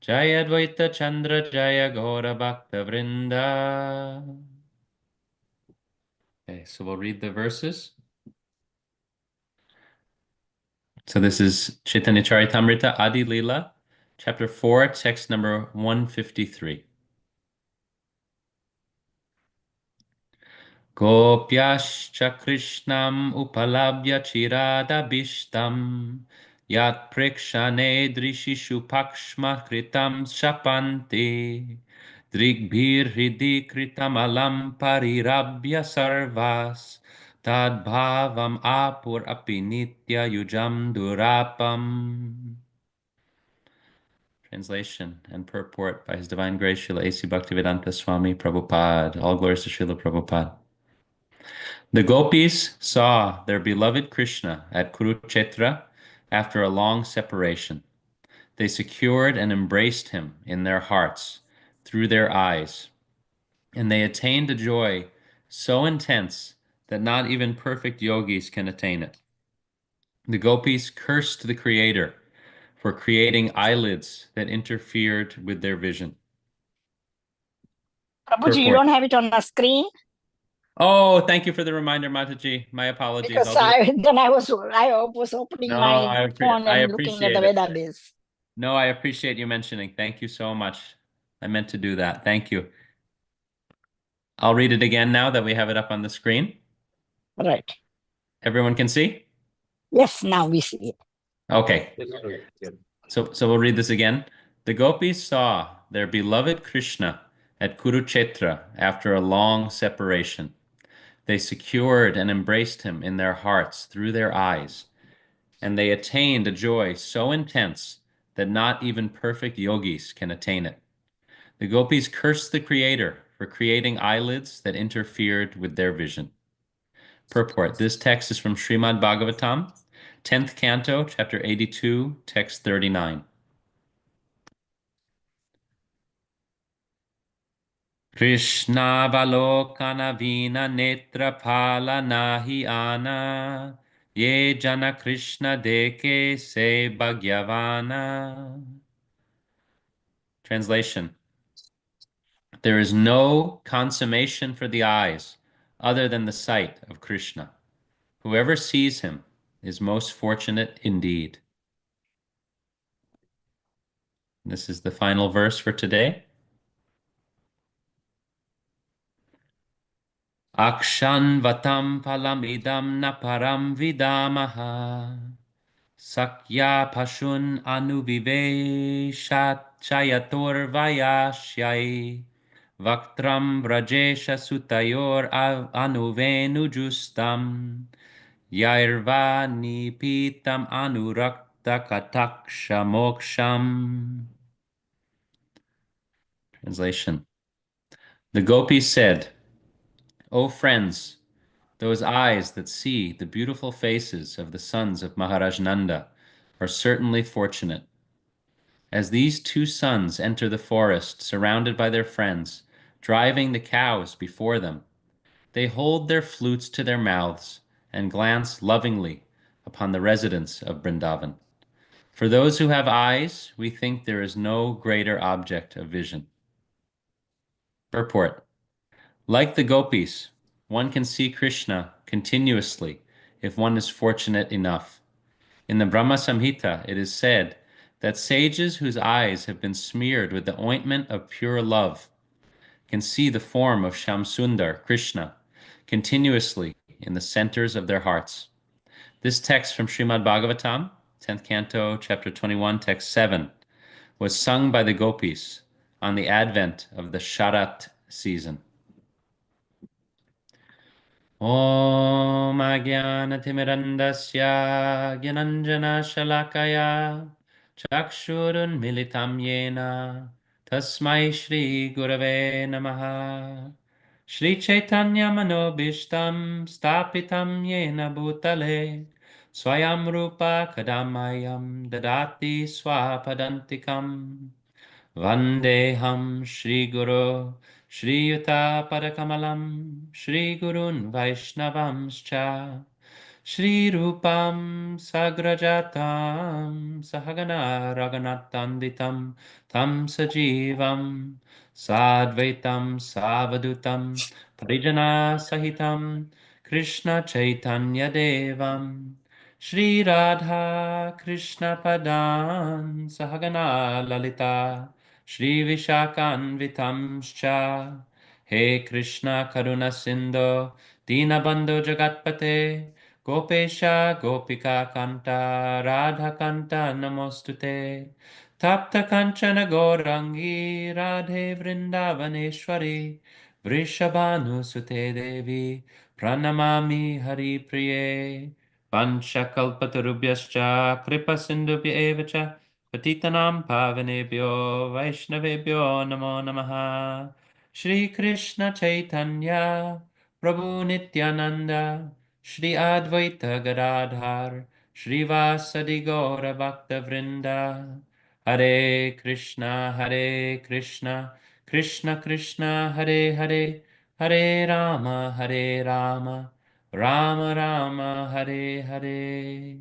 Jaya Dvaita Chandra Jaya Gaura Bhakta Vrinda. Okay, so we'll read the verses. So this is Caitanya Caritamrita Adi Lila, chapter 4, text number 153. Gopyascha Krishnam Upalabhya Chiradabhishtam Yat Prekshane Drishishu Pakshma Kritam Shapanti Drigbhir Hridhi Kritam Alam Parirabhya Sarvas Tad Bhavam Apur Apinitya Yujam Durapam. Translation and purport by His Divine Grace Srila A.C. Bhaktivedanta Swami Prabhupada. All glories to Srila Prabhupada. The gopis saw their beloved Krishna at Kurukshetra after a long separation. They secured and embraced him in their hearts through their eyes, and they attained a joy so intense that not even perfect yogis can attain it. The gopis cursed the Creator for creating eyelids that interfered with their vision. Prabhuji, you Purport. don't have it on the screen? Oh, thank you for the reminder, Mataji. My apologies. Because I'll do it. I was opening No, my phone I and looking at the appreciate it. database. No, I appreciate you mentioning. Thank you so much. I meant to do that. Thank you. I'll read it again now that we have it up on the screen. Right. Everyone can see? Yes, now we see it. Okay. So we'll read this again. The gopis saw their beloved Krishna at Kurukshetra after a long separation. They secured and embraced him in their hearts through their eyes, and they attained a joy so intense that not even perfect yogis can attain it. The gopis cursed the Creator for creating eyelids that interfered with their vision. Purport. This text is from Srimad Bhagavatam, 10th canto, chapter 82, text 39. Krishnavalokana vina netra phala nahi ana ye jana Krishna deke se bhagyavana. Translation. There is no consummation for the eyes other than the sight of Krishna. Whoever sees him is most fortunate indeed. This is the final verse for today. Akshan vatam palam idam na param vidamaha sakya pashun anuviveshat chayator vayashyai vaktram brajesha sutayor anuvenu justam yairva nipitam anurakta kataksha moksham. Translation. The gopis said, O friends, those eyes that see the beautiful faces of the sons of Maharaj Nanda are certainly fortunate. As these two sons enter the forest surrounded by their friends, driving the cows before them, they hold their flutes to their mouths and glance lovingly upon the residents of Vrindavan. For those who have eyes, we think there is no greater object of vision. Purport. Like the gopis, one can see Krishna continuously if one is fortunate enough. In the Brahma Samhita, it is said that sages whose eyes have been smeared with the ointment of pure love can see the form of Shamsundar, Krishna, continuously in the centers of their hearts. This text from Srimad Bhagavatam, 10th canto, chapter 21, text 7, was sung by the gopis on the advent of the Sharat season. Om Ajnanatimidandasya Gyananjana Shalakaya Chakshurunmilitam Yena Tasmai Shri Gurave Namaha. Shri Chaitanya Manobishtam Stapitam Yena Bhutale Swayam Rupa Kadamayam Dadati Swapadantikam Vandeham Shri Guru Shri Yuta Padakamalam Shri Gurun Vaishnavamscha Shri Rupam Sagrajatam Sahagana Raganatanditam Tam Sajivam Sadvaitam Savadutam Parijana Sahitam Krishna Chaitanya Devam Shri Radha Krishna Padan Sahagana Lalita Shri Vishakanvitam Scha He Krishna Karuna Sindhu Dinabandhu Jagatpate Gopesha Gopika Kanta Radha Kanta Namostute Tapta Kanchana Gaurangi Radhe Vrindavaneshwari Vrishabhanu Sute Devi Pranamami Hari Priye Panchakalpatarubhyascha Kripa Sindhubhya Evacha Patitanam Pavanebhyo Vaishnavebhyo Namo Namaha Shri Krishna Chaitanya Prabhu Nityananda Shri Advaita Gadadhar Shri Vasadi Gaura Bhakta Vrinda Hare Krishna Krishna Krishna Hare Hare Hare Rama Rama Rama Hare Hare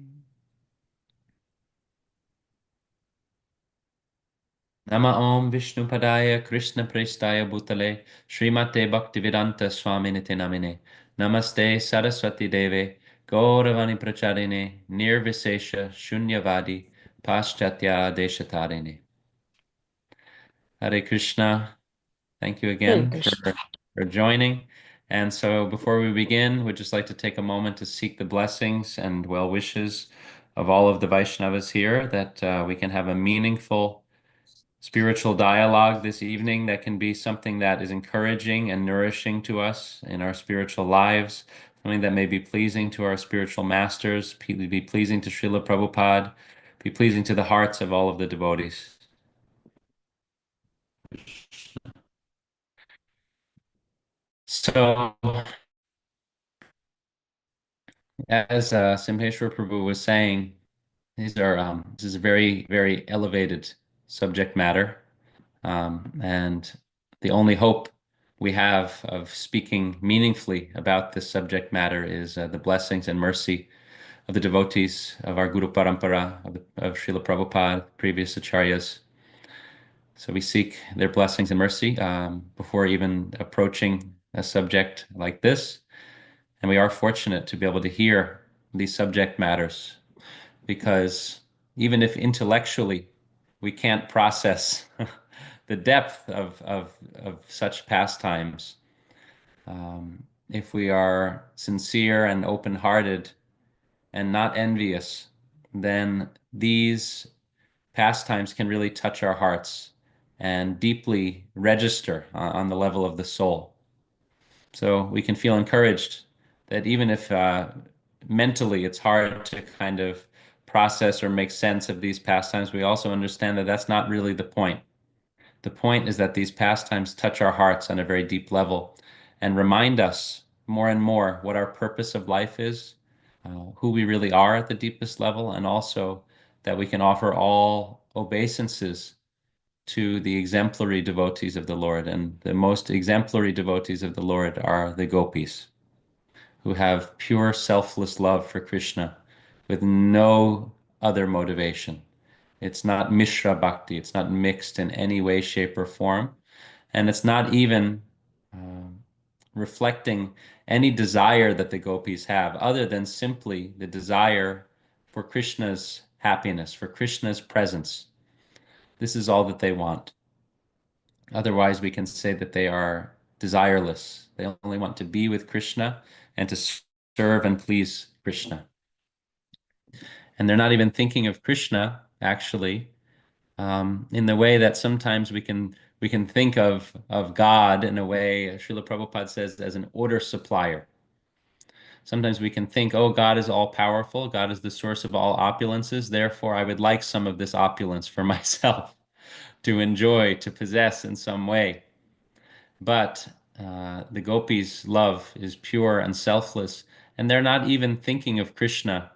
Nama Om Vishnu Padaya Krishna Prestaya Bhutale Srimate Bhaktivedanta Swaminite Namine Namaste Saraswati Deve Gauravani Pracharine Nirvisesha Shunyavadi Paschatya Deshatarine. Hare Krishna. Thank you Hare again Krishna. for joining. And so before we begin, we'd just like to take a moment to seek the blessings and well wishes of all of the Vaishnavas here, that we can have a meaningful spiritual dialogue this evening that can be something that is encouraging and nourishing to us in our spiritual lives, something that may be pleasing to our spiritual masters, be pleasing to Srila Prabhupada, be pleasing to the hearts of all of the devotees. So, as Simheshwar Prabhu was saying, this is a very, very elevated subject matter. And the only hope we have of speaking meaningfully about this subject matter is the blessings and mercy of the devotees of our Guru Parampara, of Srila Prabhupada, previous acharyas. So we seek their blessings and mercy before even approaching a subject like this. And we are fortunate to be able to hear these subject matters, because even if intellectually we can't process the depth of such pastimes, if we are sincere and open-hearted and not envious, then these pastimes can really touch our hearts and deeply register on the level of the soul. So we can feel encouraged that even if mentally it's hard to kind of process or make sense of these pastimes, we also understand that that's not really the point. The point is that these pastimes touch our hearts on a very deep level and remind us more and more what our purpose of life is, who we really are at the deepest level, and also that we can offer all obeisances to the exemplary devotees of the Lord. And the most exemplary devotees of the Lord are the gopis, who have pure selfless love for Krishna with no other motivation. It's not Mishra Bhakti. It's not mixed in any way, shape, or form. And it's not even reflecting any desire that the gopis have, other than simply the desire for Krishna's happiness, for Krishna's presence. This is all that they want. Otherwise, we can say that they are desireless. They only want to be with Krishna and to serve and please Krishna. And they're not even thinking of Krishna, actually, in the way that sometimes we can think of God in a way, Srila Prabhupada says, as an order supplier. Sometimes we can think, oh, God is all powerful. God is the source of all opulences. Therefore, I would like some of this opulence for myself to enjoy, to possess in some way. But the gopis' love is pure and selfless, and they're not even thinking of Krishna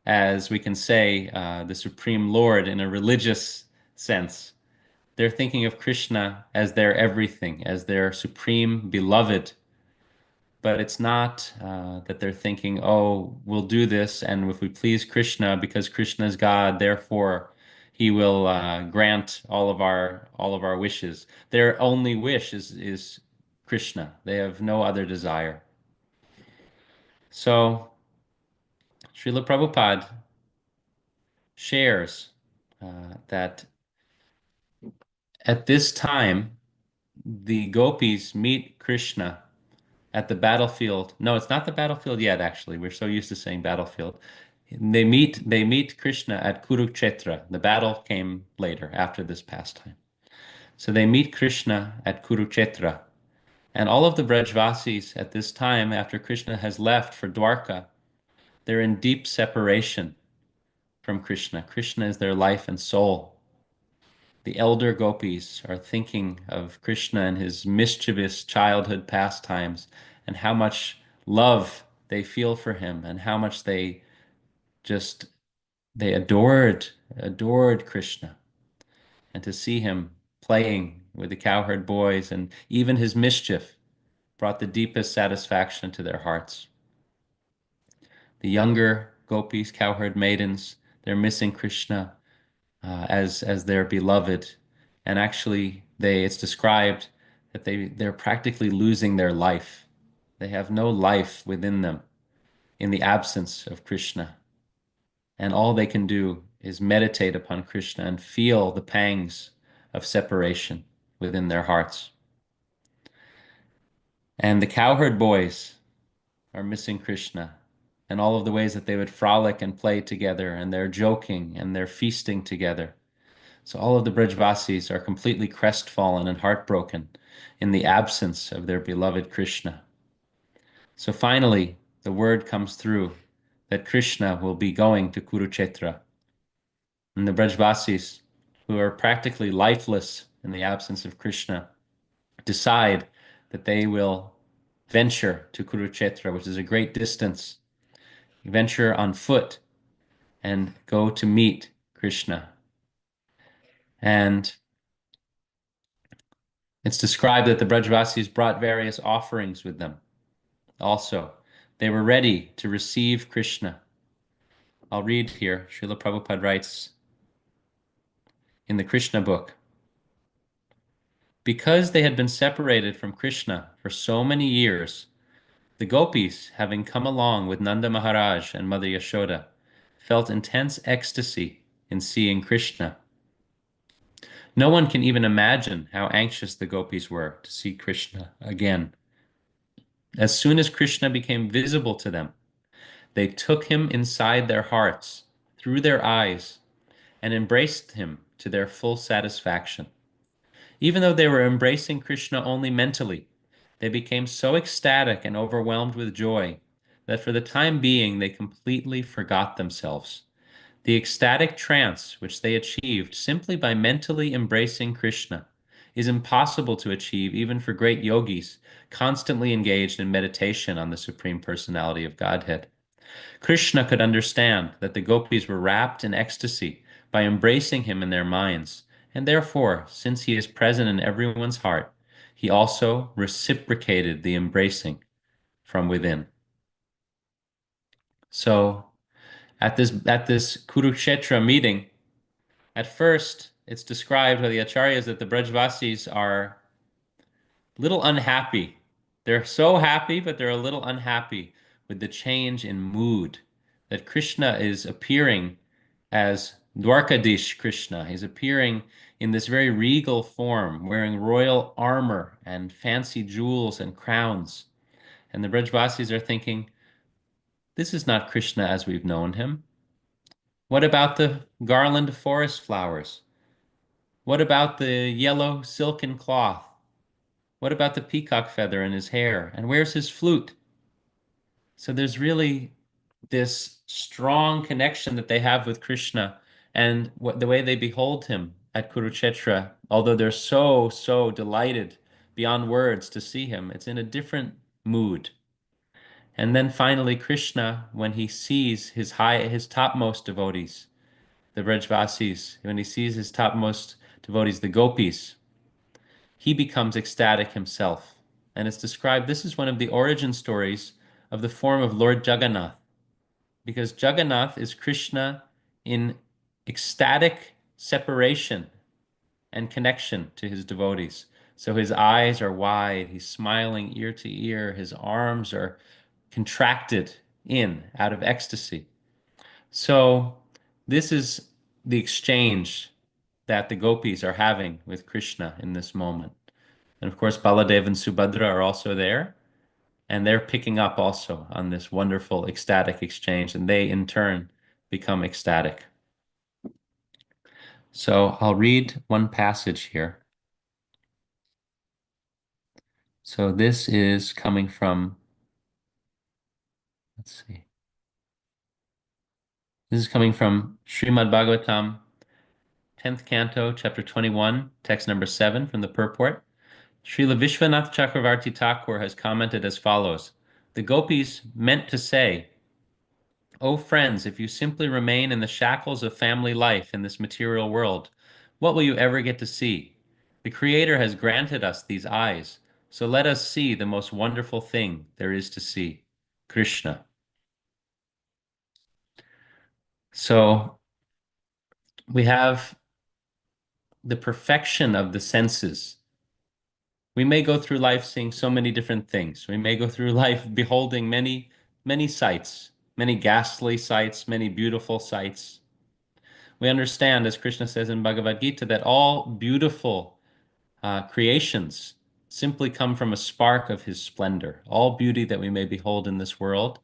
as, we can say, the Supreme Lord in a religious sense. They're thinking of Krishna as their everything, as their supreme beloved, but it's not that they're thinking, oh, we'll do this, and if we please Krishna, because Krishna is God, therefore he will grant all of our wishes. Their only wish is Krishna. They have no other desire. So Srila Prabhupada shares that at this time the gopis meet Krishna at the battlefield. No, it's not the battlefield yet, actually. We're so used to saying battlefield. They meet Krishna at Kurukshetra. The battle came later after this pastime. So they meet Krishna at Kurukshetra. And all of the Brajvasis at this time, after Krishna has left for Dwarka, they're in deep separation from Krishna. Krishna is their life and soul. The elder gopis are thinking of Krishna and his mischievous childhood pastimes and how much love they feel for him and how much just they adored Krishna. And to see him playing with the cowherd boys and even his mischief brought the deepest satisfaction to their hearts. The younger gopis, cowherd maidens, they're missing Krishna as their beloved, and actually it's described that they're practically losing their life. They have no life within them in the absence of Krishna, and all they can do is meditate upon Krishna and feel the pangs of separation within their hearts. And the cowherd boys are missing Krishna and all of the ways that they would frolic and play together, and they're joking and they're feasting together. So all of the Brajvasis are completely crestfallen and heartbroken in the absence of their beloved Krishna. So finally, the word comes through that Krishna will be going to Kurukshetra. And the Brajvasis, who are practically lifeless in the absence of Krishna, decide that they will venture to Kurukshetra, which is a great distance, venture on foot and go to meet Krishna. And it's described that the Brajvasis brought various offerings with them. Also, they were ready to receive Krishna. I'll read here. Srila Prabhupada writes in the Krishna book, because they had been separated from Krishna for so many years, the gopis, having come along with Nanda Maharaj and Mother Yashoda, felt intense ecstasy in seeing Krishna. No one can even imagine how anxious the gopis were to see Krishna again. As soon as Krishna became visible to them, they took him inside their hearts, through their eyes, and embraced him to their full satisfaction. Even though they were embracing Krishna only mentally, they became so ecstatic and overwhelmed with joy that for the time being they completely forgot themselves. The ecstatic trance which they achieved simply by mentally embracing Krishna is impossible to achieve even for great yogis constantly engaged in meditation on the Supreme Personality of Godhead. Krishna could understand that the gopis were wrapped in ecstasy by embracing him in their minds, and therefore, since he is present in everyone's heart, he also reciprocated the embracing from within. So, at this Kurukshetra meeting, at first it's described by the acharyas that the Brajvasis are a little unhappy. They're so happy, but they're a little unhappy with the change in mood that Krishna is appearing as Dwarkadish Krishna. He's appearing in this very regal form, wearing royal armor and fancy jewels and crowns. And the Brajvasis are thinking, this is not Krishna as we've known him. What about the garland of forest flowers? What about the yellow silken cloth? What about the peacock feather in his hair? And where's his flute? So there's really this strong connection that they have with Krishna and the way they behold him at Kurukshetra, although they're so delighted beyond words to see him, it's in a different mood. And then finally, Krishna, when he sees his topmost devotees, the Brajvasis, when he sees his topmost devotees, the gopis, he becomes ecstatic himself. And it's described, this is one of the origin stories of the form of Lord Jagannath, because Jagannath is Krishna in ecstatic separation and connection to his devotees. So his eyes are wide, he's smiling ear to ear, his arms are contracted in out of ecstasy. So this is the exchange that the gopis are having with Krishna in this moment. And of course, Baladev and Subhadra are also there, and they're picking up also on this wonderful ecstatic exchange, and they in turn become ecstatic. So I'll read one passage here. So this is coming from, let's see, this is coming from Srimad Bhagavatam, 10th canto, chapter 21, text number 7 from the purport. Srila Vishwanath Chakravarti Thakur has commented as follows: the gopis meant to say, "O friends, if you simply remain in the shackles of family life in this material world, what will you ever get to see? The Creator has granted us these eyes, so let us see the most wonderful thing there is to see, Krishna." So we have the perfection of the senses. We may go through life seeing so many different things. We may go through life beholding many, many sights, many ghastly sights, many beautiful sights. We understand, as Krishna says in Bhagavad Gita, that all beautiful creations simply come from a spark of his splendor. All beauty that we may behold in this world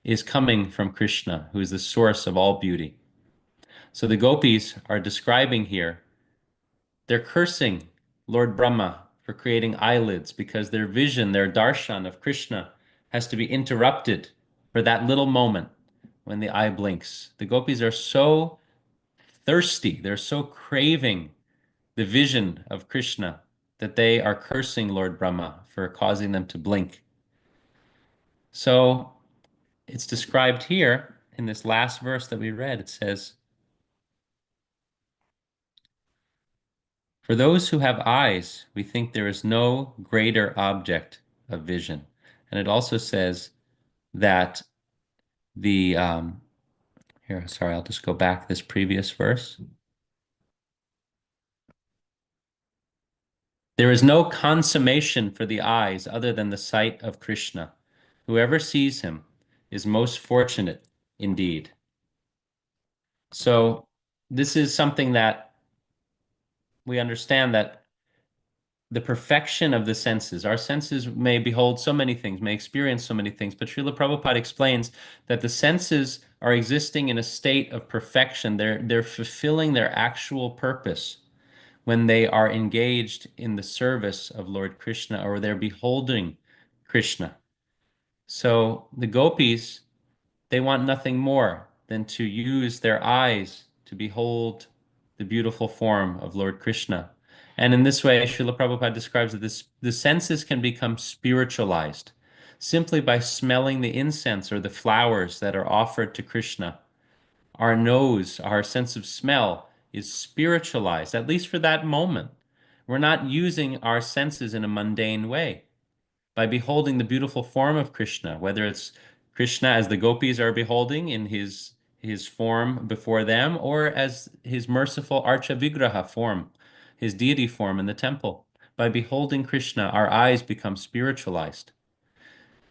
is coming from Krishna, who is the source of all beauty. So the gopis are describing here, they're cursing Lord Brahma for creating eyelids because their vision, their darshan of Krishna has to be interrupted for that little moment when the eye blinks. The gopis are so thirsty, they're so craving the vision of Krishna that they are cursing Lord Brahma for causing them to blink. So it's described here in this last verse that we read. It says, "For those who have eyes, we think there is no greater object of vision." And it also says that here, sorry, I'll just go back this previous verse. "There is no consummation for the eyes other than the sight of Krishna. Whoever sees him is most fortunate indeed." So this is something that we understand, that the perfection of the senses. Our senses may behold so many things, may experience so many things, but Srila Prabhupada explains that the senses are existing in a state of perfection. They're fulfilling their actual purpose when they are engaged in the service of Lord Krishna, or they're beholding Krishna. So the gopis, they want nothing more than to use their eyes to behold the beautiful form of Lord Krishna. And in this way, Srila Prabhupada describes that the senses can become spiritualized simply by smelling the incense or the flowers that are offered to Krishna. Our nose, our sense of smell is spiritualized, at least for that moment. We're not using our senses in a mundane way. By beholding the beautiful form of Krishna, whether it's Krishna as the gopis are beholding in his form before them, or as his merciful Archa Vigraha form, his deity form in the temple. By beholding Krishna, our eyes become spiritualized.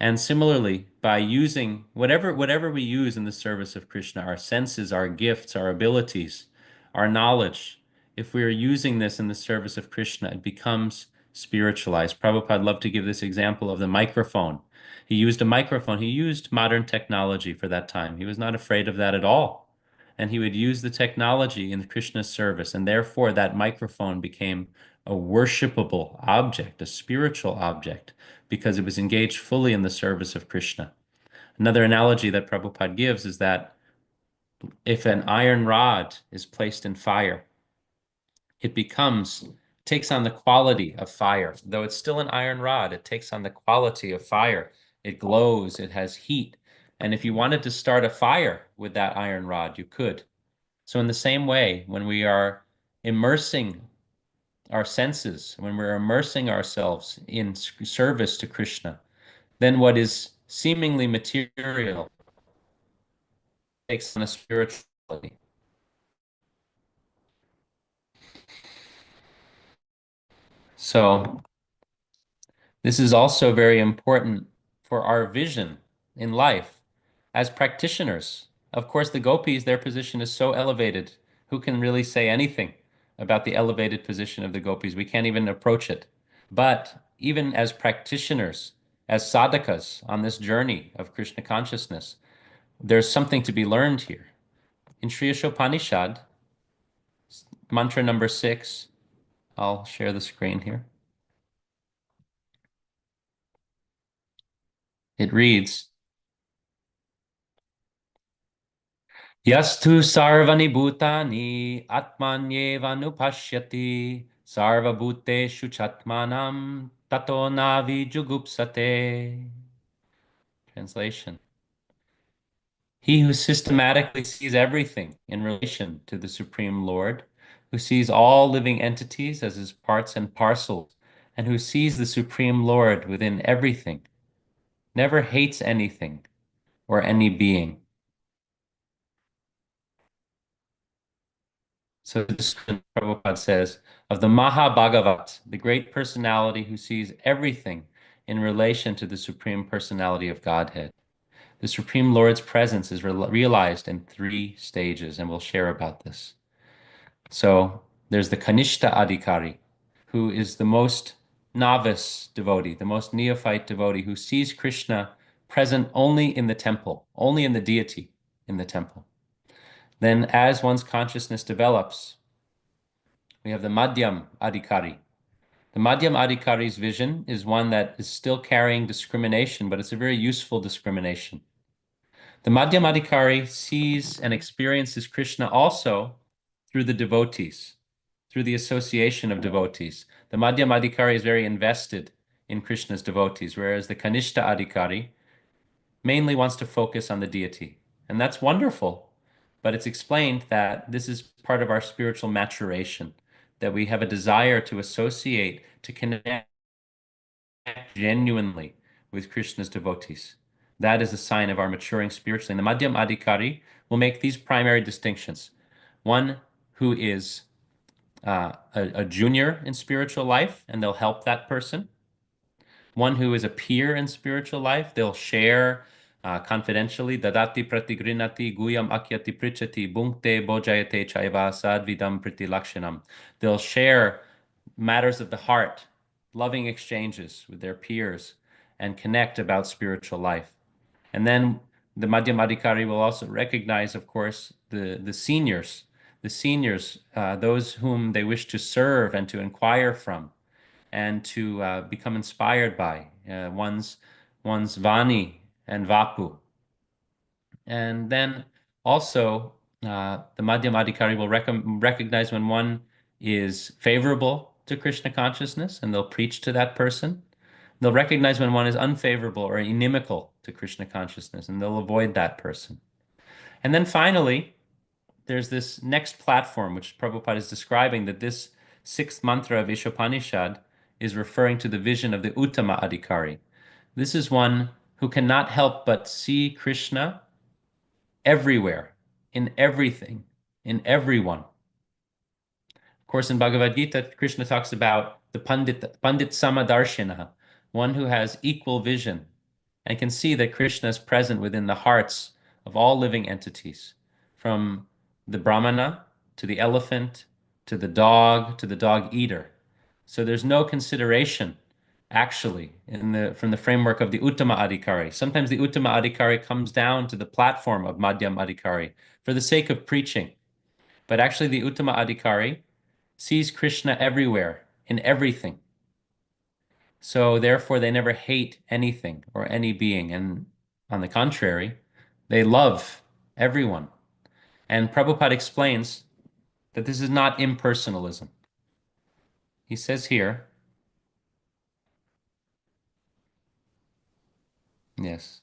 And similarly, by using whatever we use in the service of Krishna, our senses, our gifts, our abilities, our knowledge, if we are using this in the service of Krishna, it becomes spiritualized. Prabhupada loved to give this example of the microphone. He used a microphone. He used modern technology for that time. He was not afraid of that at all. And he would use the technology in Krishna's service, and therefore that microphone became a worshipable object, a spiritual object, because it was engaged fully in the service of Krishna. Another analogy that Prabhupada gives is that if an iron rod is placed in fire, it takes on the quality of fire. Though it's still an iron rod, it takes on the quality of fire. It glows, it has heat. And if you wanted to start a fire with that iron rod, you could. So in the same way, when we are immersing our senses, when we're immersing ourselves in service to Krishna, then what is seemingly material takes on a spirituality. So this is also very important for our vision in life as practitioners. Of course, the gopis, their position is so elevated. Who can really say anything about the elevated position of the gopis? We can't even approach it. But even as practitioners, as sadhakas on this journey of Krishna consciousness, there's something to be learned here. In Sri Ishopanishad, mantra number 6, I'll share the screen here. It reads, Yastu sarvani bhutani atmanyevanupashyati sarvabhuteshu chatmanam tato navi jugupsate. Translation. He who systematically sees everything in relation to the Supreme Lord, who sees all living entities as his parts and parcels, and who sees the Supreme Lord within everything, never hates anything or any being. So Prabhupada says, of the Mahabhagavat, the great personality who sees everything in relation to the Supreme Personality of Godhead. The Supreme Lord's presence is realized in 3 stages, and we'll share about this. So there's the Kanishta Adhikari, who is the most novice devotee, the most neophyte devotee, who sees Krishna present only in the temple, only in the deity in the temple. Then as one's consciousness develops, we have the Madhyam Adhikari. The Madhyam Adhikari's vision is one that is still carrying discrimination, but it's a very useful discrimination. The Madhyam Adhikari sees and experiences Krishna also through the devotees, through the association of devotees. The Madhyam Adhikari is very invested in Krishna's devotees, whereas the Kanishta Adhikari mainly wants to focus on the deity. And that's wonderful, but it's explained that this is part of our spiritual maturation, that we have a desire to associate, to connect genuinely with Krishna's devotees. That is a sign of our maturing spiritually. And the Madhyam Adhikari will make these primary distinctions. One who is a junior in spiritual life, and they'll help that person. One who is a peer in spiritual life, they'll share confidentially. Dadati pratigrinati guyam akyati prichati bhunkte bojayate chaiva sadvidam pritilakshanam. They'll share matters of the heart, loving exchanges with their peers, and connect about spiritual life. And then the Madhyamadikari will also recognize, of course, the seniors, those whom they wish to serve and to inquire from and to become inspired by, one's Vani and Vapu. And then also the Madhyamadikari will recognize when one is favorable to Krishna consciousness, and they'll preach to that person. They'll recognize when one is unfavorable or inimical to Krishna consciousness, and they'll avoid that person. And then finally, there's this next platform, which Prabhupada is describing, that this 6th mantra of Ishopanishad is referring to the vision of the Uttama Adhikari. This is one who cannot help but see Krishna everywhere, in everything, in everyone. Of course, in Bhagavad Gita, Krishna talks about the Pandit Samadarshina, one who has equal vision and can see that Krishna is present within the hearts of all living entities, from the Brahmana to the elephant to the dog eater. So there's no consideration actually from the framework of the Uttama Adhikari. Sometimes the Uttama Adhikari comes down to the platform of Madhyam Adhikari for the sake of preaching. But actually the Uttama Adhikari sees Krishna everywhere, in everything. So therefore they never hate anything or any being. And on the contrary, they love everyone. And Prabhupada explains that this is not impersonalism. He says here, yes.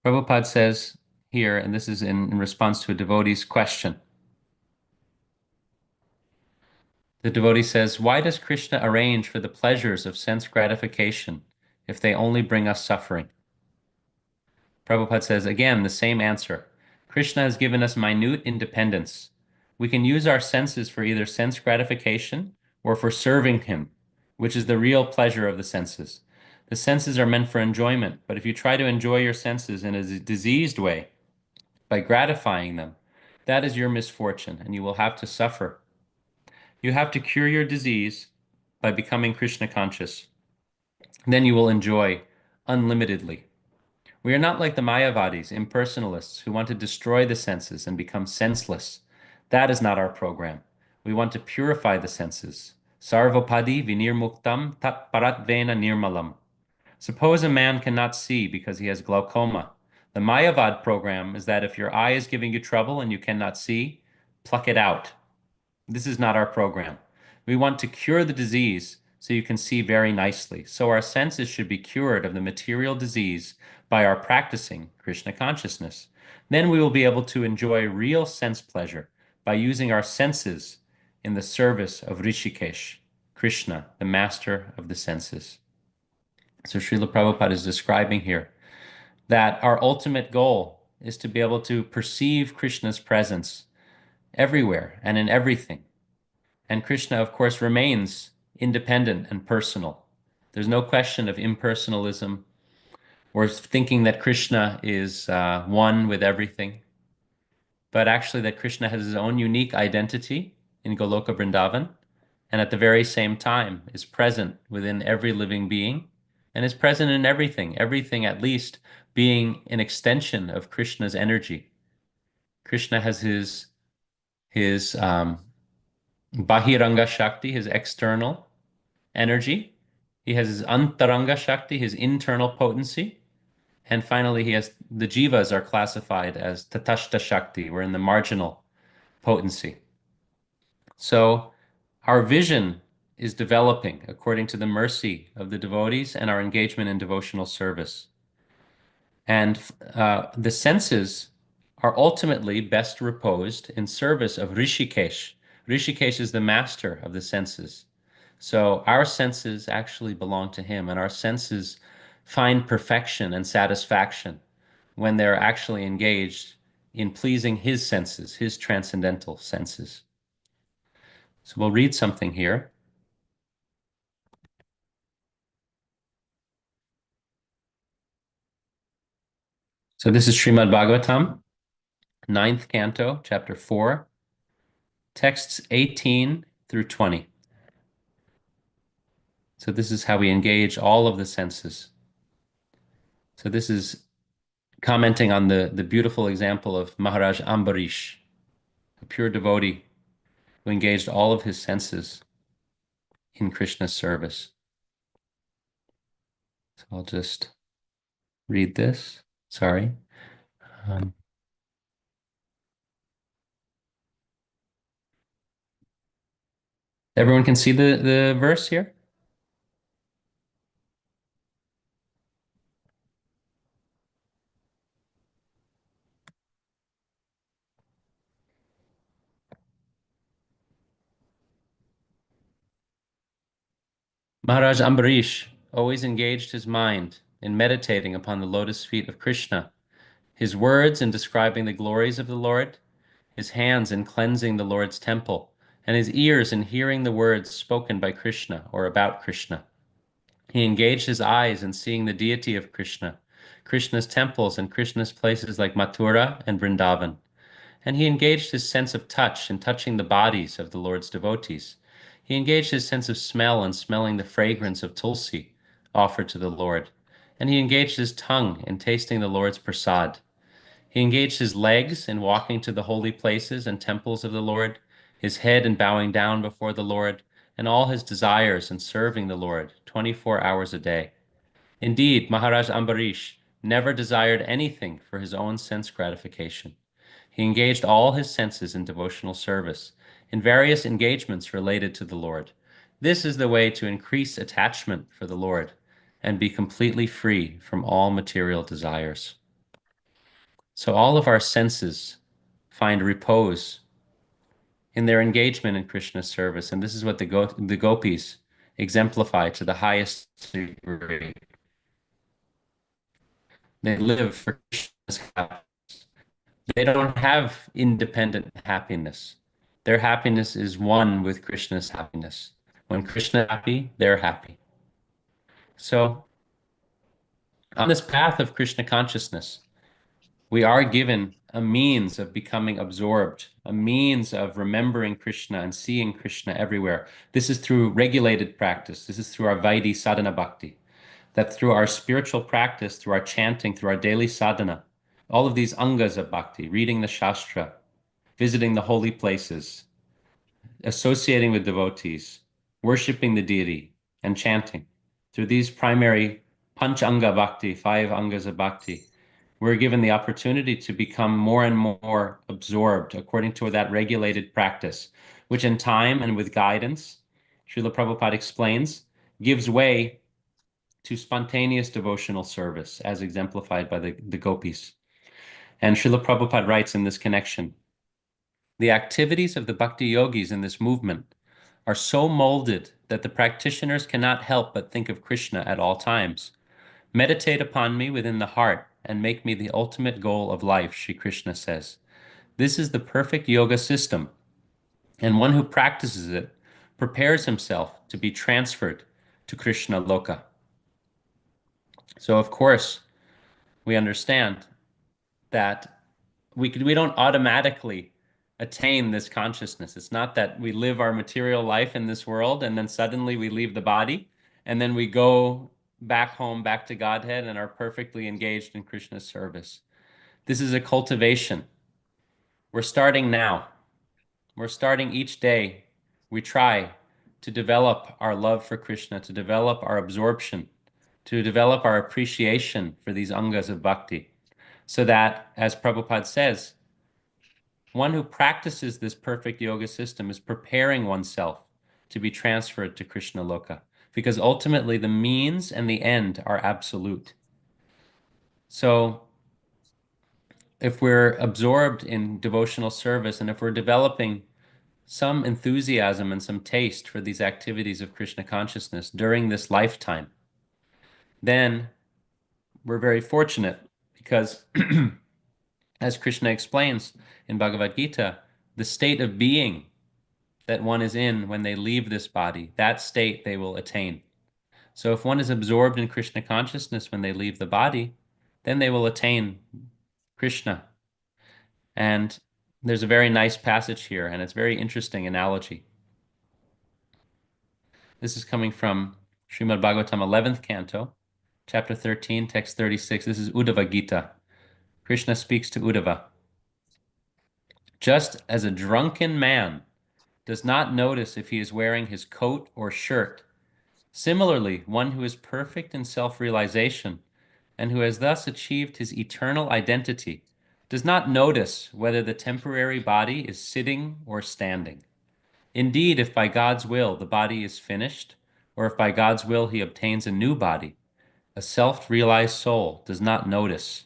Prabhupada says here, and this is in response to a devotee's question. The devotee says, why does Krishna arrange for the pleasures of sense gratification if they only bring us suffering? Prabhupada says, again, the same answer. Krishna has given us minute independence. We can use our senses for either sense gratification or for serving him, which is the real pleasure of the senses. The senses are meant for enjoyment, but if you try to enjoy your senses in a diseased way, by gratifying them, that is your misfortune, and you will have to suffer. You have to cure your disease by becoming Krishna conscious. Then you will enjoy unlimitedly. We are not like the Mayavadis, impersonalists, who want to destroy the senses and become senseless. That is not our program. We want to purify the senses. Sarvapadi vinirmuktam tat paratvena nirmalam. Suppose a man cannot see because he has glaucoma. The Mayavad program is that if your eye is giving you trouble and you cannot see, pluck it out. This is not our program. We want to cure the disease so you can see very nicely. So our senses should be cured of the material disease by our practicing Krishna consciousness. Then we will be able to enjoy real sense pleasure by using our senses in the service of Rishikesh, Krishna, the master of the senses. So Srila Prabhupada is describing here that our ultimate goal is to be able to perceive Krishna's presence everywhere and in everything. And Krishna, of course, remains independent and personal. There's no question of impersonalism or thinking that Krishna is one with everything, but actually that Krishna has his own unique identity in Goloka Vrindavan, and at the very same time is present within every living being and is present in everything, everything at least being an extension of Krishna's energy. Krishna has his Bahiranga Shakti, his external energy. He has his Antaranga Shakti, his internal potency. And finally, he has the jivas are classified as Tatashta Shakti. We're in the marginal potency. So our vision is developing according to the mercy of the devotees and our engagement in devotional service. And the senses are ultimately best reposed in service of Rishikesh. Rishikesh is the master of the senses. So our senses actually belong to him, and our senses find perfection and satisfaction when they're actually engaged in pleasing his senses, his transcendental senses. So we'll read something here. So this is Srimad Bhagavatam, 9th canto, chapter 4, texts 18 through 20. So this is how we engage all of the senses. So this is commenting on the beautiful example of Maharaj Ambarish, a pure devotee who engaged all of his senses in Krishna's service. So I'll just read this. Sorry. Everyone can see the verse here? Maharaj Ambarish always engaged his mind in meditating upon the lotus feet of Krishna, his words in describing the glories of the Lord, his hands in cleansing the Lord's temple, and his ears in hearing the words spoken by Krishna or about Krishna. He engaged his eyes in seeing the deity of Krishna, Krishna's temples and Krishna's places like Mathura and Vrindavan. And he engaged his sense of touch in touching the bodies of the Lord's devotees. He engaged his sense of smell in smelling the fragrance of tulsi offered to the Lord. And he engaged his tongue in tasting the Lord's prasad. He engaged his legs in walking to the holy places and temples of the Lord, his head in bowing down before the Lord, and all his desires in serving the Lord 24 hours a day. Indeed, Maharaj Ambarish never desired anything for his own sense gratification. He engaged all his senses in devotional service, in various engagements related to the Lord. This is the way to increase attachment for the Lord and be completely free from all material desires. So all of our senses find repose in their engagement in Krishna's service. And this is what the gopis exemplify to the highest degree. They live for Krishna's happiness. They don't have independent happiness. Their happiness is one with Krishna's happiness. When Krishna is happy, they're happy. So on this path of Krishna consciousness, we are given a means of becoming absorbed, a means of remembering Krishna and seeing Krishna everywhere. This is through regulated practice. This is through our Vaidhi sadhana bhakti. That through our spiritual practice, through our chanting, through our daily sadhana, all of these angas of bhakti, reading the Shastra, visiting the holy places, associating with devotees, worshiping the deity, and chanting. Through these primary panch anga bhakti, 5 angas of bhakti, we're given the opportunity to become more and more absorbed according to that regulated practice, which in time and with guidance, Srila Prabhupada explains, gives way to spontaneous devotional service, as exemplified by the gopis. And Srila Prabhupada writes in this connection, the activities of the bhakti yogis in this movement are so molded that the practitioners cannot help but think of Krishna at all times. Meditate upon me within the heart and make me the ultimate goal of life, Sri Krishna says. This is the perfect yoga system, and one who practices it prepares himself to be transferred to Krishna Loka. So, of course, we understand that we don't automatically attain this consciousness. It's not that we live our material life in this world and then suddenly we leave the body and then we go back home, back to Godhead and are perfectly engaged in Krishna's service. This is a cultivation. We're starting now. We're starting each day. We try to develop our love for Krishna, to develop our absorption, to develop our appreciation for these angas of bhakti, so that, as Prabhupada says, one who practices this perfect yoga system is preparing oneself to be transferred to Krishna Loka, because ultimately the means and the end are absolute. So if we're absorbed in devotional service and if we're developing some enthusiasm and some taste for these activities of Krishna consciousness during this lifetime, then we're very fortunate because as Krishna explains in Bhagavad Gita, the state of being that one is in when they leave this body, that state they will attain. So if one is absorbed in Krishna consciousness when they leave the body, then they will attain Krishna. And there's a very nice passage here, and it's a very interesting analogy. This is coming from Srimad Bhagavatam 11th canto, chapter 13, text 36. This is Uddhava Gita. Krishna speaks to Uddhava. Just as a drunken man does not notice if he is wearing his coat or shirt, similarly, one who is perfect in self-realization and who has thus achieved his eternal identity does not notice whether the temporary body is sitting or standing. Indeed, if by God's will the body is finished, or if by God's will he obtains a new body, a self-realized soul does not notice,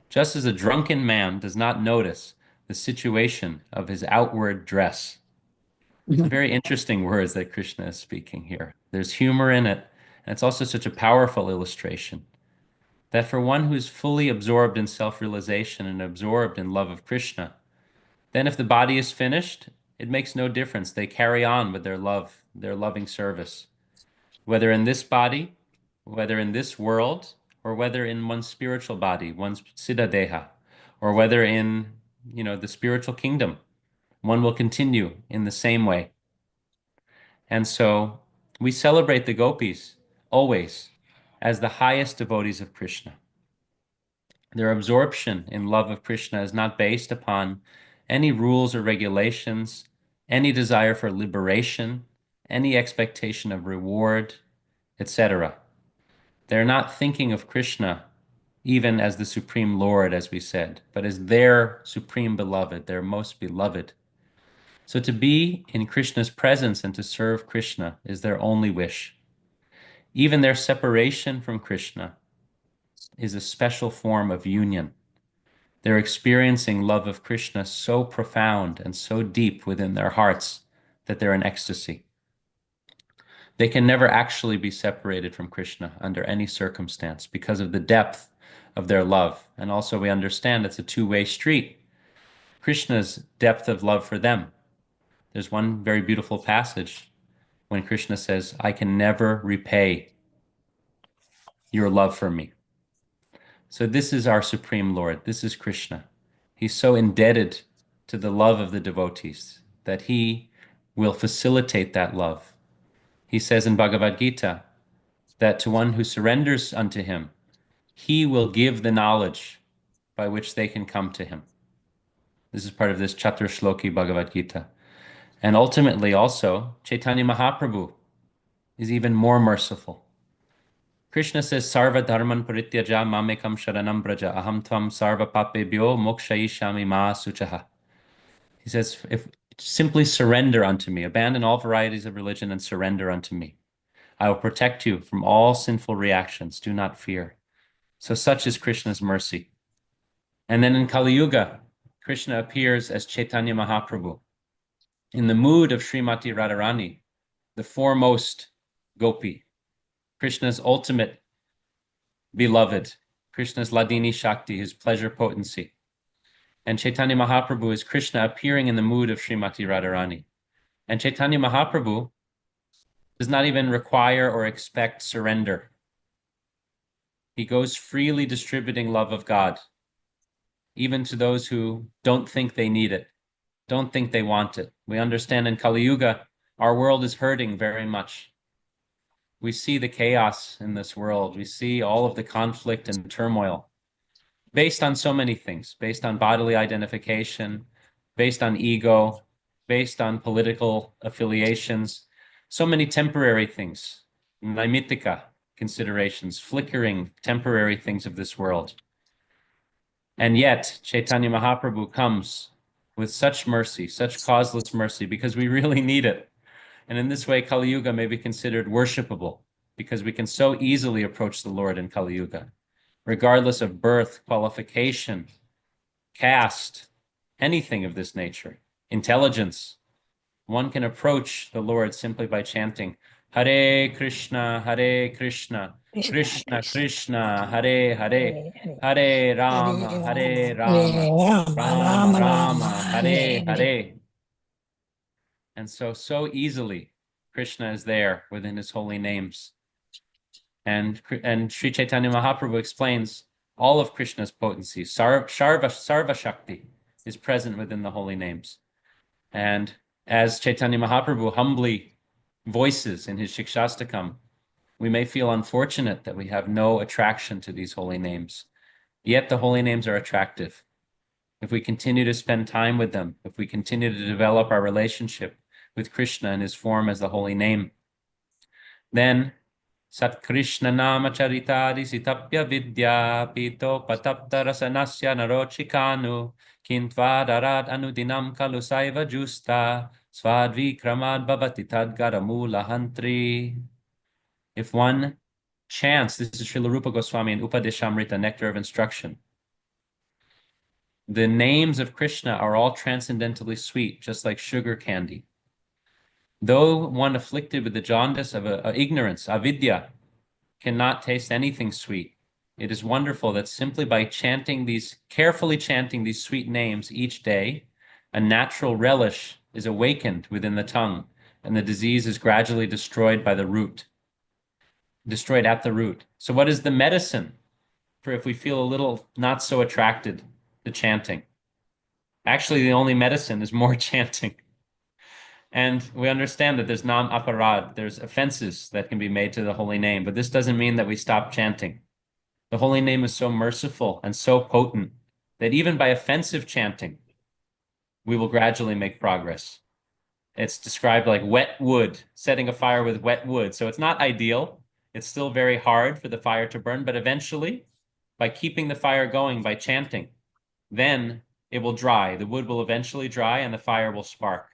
just as a drunken man does not notice the situation of his outward dress. It's very interesting words that Krishna is speaking here. There's humor in it, and it's also such a powerful illustration that for one who's fully absorbed in self-realization and absorbed in love of Krishna, then if the body is finished, it makes no difference. They carry on with their love, their loving service, whether in this body, whether in this world, or whether in one's spiritual body, one's siddha deha, or whether in, the spiritual kingdom. One will continue in the same way. And so we celebrate the gopis always as the highest devotees of Krishna. Their absorption in love of Krishna is not based upon any rules or regulations, any desire for liberation, any expectation of reward, etc. They're not thinking of Krishna even as the Supreme Lord, as we said, but as their supreme beloved, their most beloved. So to be in Krishna's presence and to serve Krishna is their only wish. Even their separation from Krishna is a special form of union. They're experiencing love of Krishna so profound and so deep within their hearts that they're in ecstasy. They can never actually be separated from Krishna under any circumstance because of the depth of their love. And also we understand it's a two-way street. Krishna's depth of love for them. There's one very beautiful passage when Krishna says, I can never repay your love for me. So this is our Supreme Lord. This is Krishna. He's so indebted to the love of the devotees that he will facilitate that love. He says in Bhagavad Gita that to one who surrenders unto him, he will give the knowledge by which they can come to him. This is part of this Chaturshloki Bhagavad Gita. And ultimately also, Chaitanya Mahaprabhu is even more merciful. Krishna says, Sarva dharman parityaja mamekam sharanam braja aham tvam sarva papebhyo mokshayishami ma suchaha. He says, if simply surrender unto me, abandon all varieties of religion and surrender unto me. I will protect you from all sinful reactions. Do not fear. So such is Krishna's mercy. And then in Kali Yuga, Krishna appears as Chaitanya Mahaprabhu in the mood of Srimati Radharani, the foremost gopi, Krishna's ultimate beloved, Krishna's Ladini Shakti, his pleasure potency. And Chaitanya Mahaprabhu is Krishna appearing in the mood of Srimati Radharani. And Chaitanya Mahaprabhu does not even require or expect surrender. He goes freely distributing love of God, even to those who don't think they need it, don't think they want it. We understand in Kali Yuga, our world is hurting very much. We see the chaos in this world. We see all of the conflict and turmoil based on so many things, based on bodily identification, based on ego, based on political affiliations, so many temporary things, naimitika considerations, flickering temporary things of this world. And yet, Chaitanya Mahaprabhu comes with such mercy, such causeless mercy, because we really need it. And in this way, Kali Yuga may be considered worshipable, because we can so easily approach the Lord in Kali Yuga, regardless of birth, qualification, caste, anything of this nature, intelligence. One can approach the Lord simply by chanting, Hare Krishna, Krishna Krishna, Krishna, Hare Hare, Hare Hare Hare Rama, Rama, Hare Hare Rama, Rama, Rama Rama Rama, Rama, Hare Hare Hare. Hare. And so easily Krishna is there within his holy names. And Sri Chaitanya Mahaprabhu explains all of Krishna's potency. Sarva Shakti is present within the holy names. And as Chaitanya Mahaprabhu humbly voices in his Shikshastakam, we may feel unfortunate that we have no attraction to these holy names. Yet the holy names are attractive. If we continue to spend time with them, if we continue to develop our relationship with Krishna in his form as the holy name, then Sat Krishna Nama Charitadi Sitapya Vidya Pito Patapta Rasanasya Narochikanu Kintvadarat Anudinam Kalusaiva Justa Svadvikramad Bhavati Tadgaramula Hantri. If one chants, this is Srila Rupa Goswami in Upadeshamrita, Nectar of Instruction. The names of Krishna are all transcendently sweet, just like sugar candy. Though one afflicted with the jaundice of ignorance, avidya, cannot taste anything sweet, it is wonderful that simply by carefully chanting these sweet names each day, a natural relish is awakened within the tongue, and the disease is gradually destroyed at the root. So what is the medicine for if we feel a little not so attracted to chanting? Actually, the only medicine is more chanting. And we understand that there's nam-aparad, there's offenses that can be made to the holy name, but this doesn't mean that we stop chanting. The holy name is so merciful and so potent that even by offensive chanting, we will gradually make progress. It's described like wet wood, setting a fire with wet wood. So it's not ideal. It's still very hard for the fire to burn, but eventually, by keeping the fire going, by chanting, then it will dry. The wood will eventually dry and the fire will spark.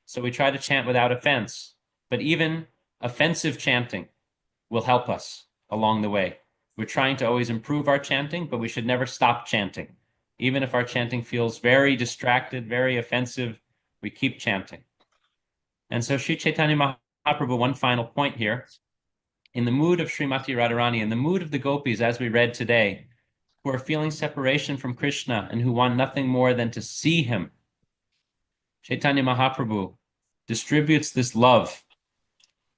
So we try to chant without offense, but even offensive chanting will help us along the way. We're trying to always improve our chanting, but we should never stop chanting. Even if our chanting feels very distracted, very offensive, we keep chanting. And so Sri Chaitanya Mahaprabhu, one final point here, in the mood of Srimati Radharani, in the mood of the gopis, as we read today, who are feeling separation from Krishna and who want nothing more than to see him, Chaitanya Mahaprabhu distributes this love,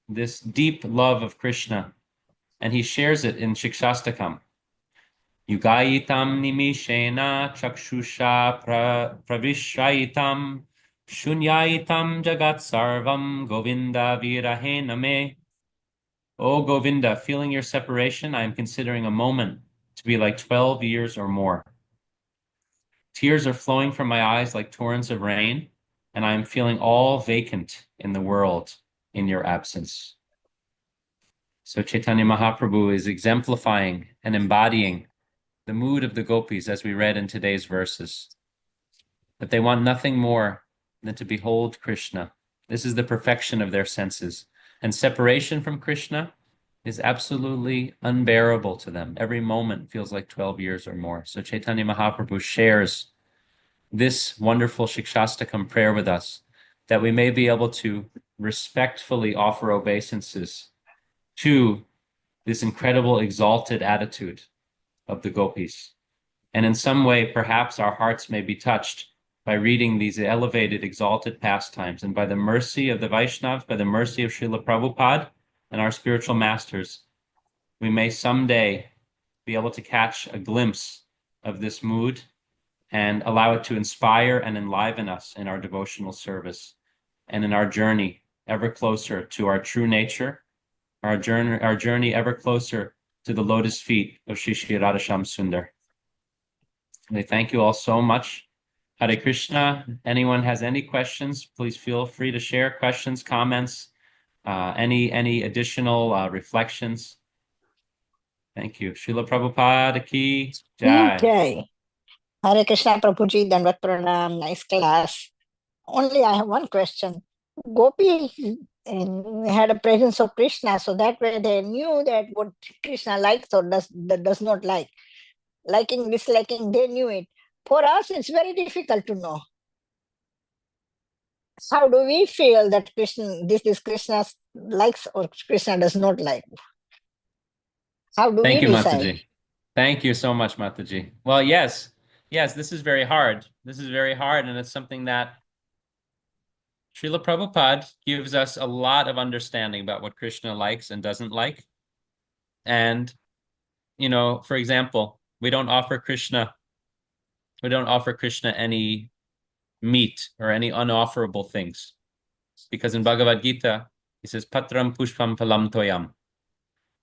this deep love of Krishna, and he shares it in Shikshastakam. Yugayitam nimishena chakshusha pravishrayitam shunyayitam jagat sarvam govinda virahena me. O Govinda, feeling your separation, I am considering a moment to be like 12 years or more. Tears are flowing from my eyes like torrents of rain, and I am feeling all vacant in the world in your absence. So Chaitanya Mahaprabhu is exemplifying and embodying the mood of the gopis as we read in today's verses, that they want nothing more than to behold Krishna. This is the perfection of their senses. And separation from Krishna is absolutely unbearable to them. Every moment feels like 12 years or more. So Chaitanya Mahaprabhu shares this wonderful Shikshastakam prayer with us, that we may be able to respectfully offer obeisances to this incredible exalted attitude of the gopis. And in some way, perhaps our hearts may be touched by reading these elevated, exalted pastimes. And by the mercy of the Vaishnavas, by the mercy of Srila Prabhupada and our spiritual masters, we may someday be able to catch a glimpse of this mood and allow it to inspire and enliven us in our devotional service and in our journey ever closer to our true nature, our journey ever closer to the lotus feet of Shri Shri Radhasham Sundar. I thank you all so much. Hare Krishna. Anyone has any questions, please feel free to share questions, comments, any additional reflections. Thank you. Srila Prabhupada ki jai. Jai. Hare Krishna Prabhuji, Dandavat Pranam, nice class. Only I have one question. Gopi had a presence of Krishna, so that way they knew that what Krishna likes or does not like. Liking, disliking, they knew it. For us, it's very difficult to know. How do we feel that Krishna, this is Krishna's likes or Krishna does not like? How do Thank we you, decide? Mataji. Thank you so much, Mataji. Well, yes, this is very hard. This is very hard, and it's something that Srila Prabhupada gives us a lot of understanding about what Krishna likes and doesn't like. And, for example, we don't offer Krishna any meat or any unofferable things. Because in Bhagavad Gita, he says, Patram pushpam palam toyam.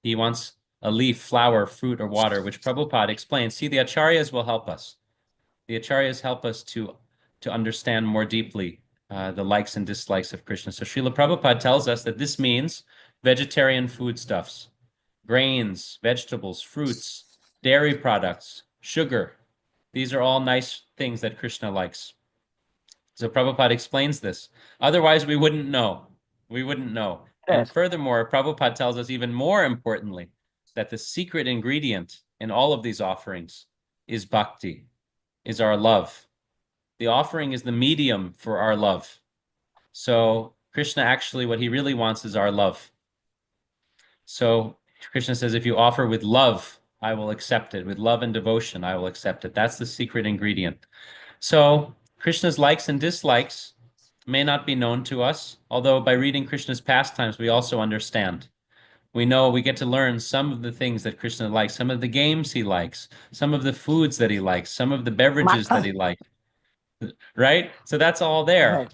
He wants a leaf, flower, fruit, or water, which Prabhupada explains. See, the acharyas will help us. The acharyas help us to understand more deeply the likes and dislikes of Krishna. So Srila Prabhupada tells us that this means vegetarian foodstuffs, grains, vegetables, fruits, dairy products, sugar. These are all nice things that Krishna likes. So Prabhupada explains this. Otherwise, we wouldn't know. We wouldn't know. And Yes. furthermore, Prabhupada tells us even more importantly that the secret ingredient in all of these offerings is bhakti, is our love. The offering is the medium for our love. So Krishna actually, what he really wants is our love. So Krishna says, if you offer with love, I will accept it. With love and devotion, I will accept it. That's the secret ingredient. So Krishna's likes and dislikes may not be known to us, although by reading Krishna's pastimes, we also understand. We know, we get to learn some of the things that Krishna likes, some of the games he likes, some of the foods that he likes, some of the beverages that he likes, right? So that's all there.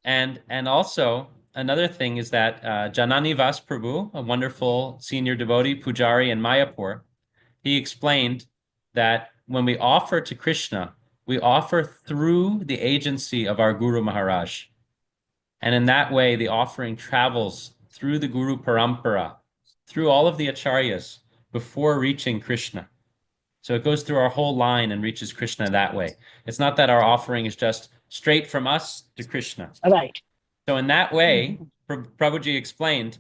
Right. And also, another thing is that Janani Vas Prabhu, a wonderful senior devotee, Pujari in Mayapur, he explained that when we offer to Krishna, we offer through the agency of our Guru Maharaj. And in that way, the offering travels through the Guru Parampara, through all of the acharyas before reaching Krishna. So it goes through our whole line and reaches Krishna that way. It's not that our offering is just straight from us to Krishna. Right. So in that way, Prabhuji explained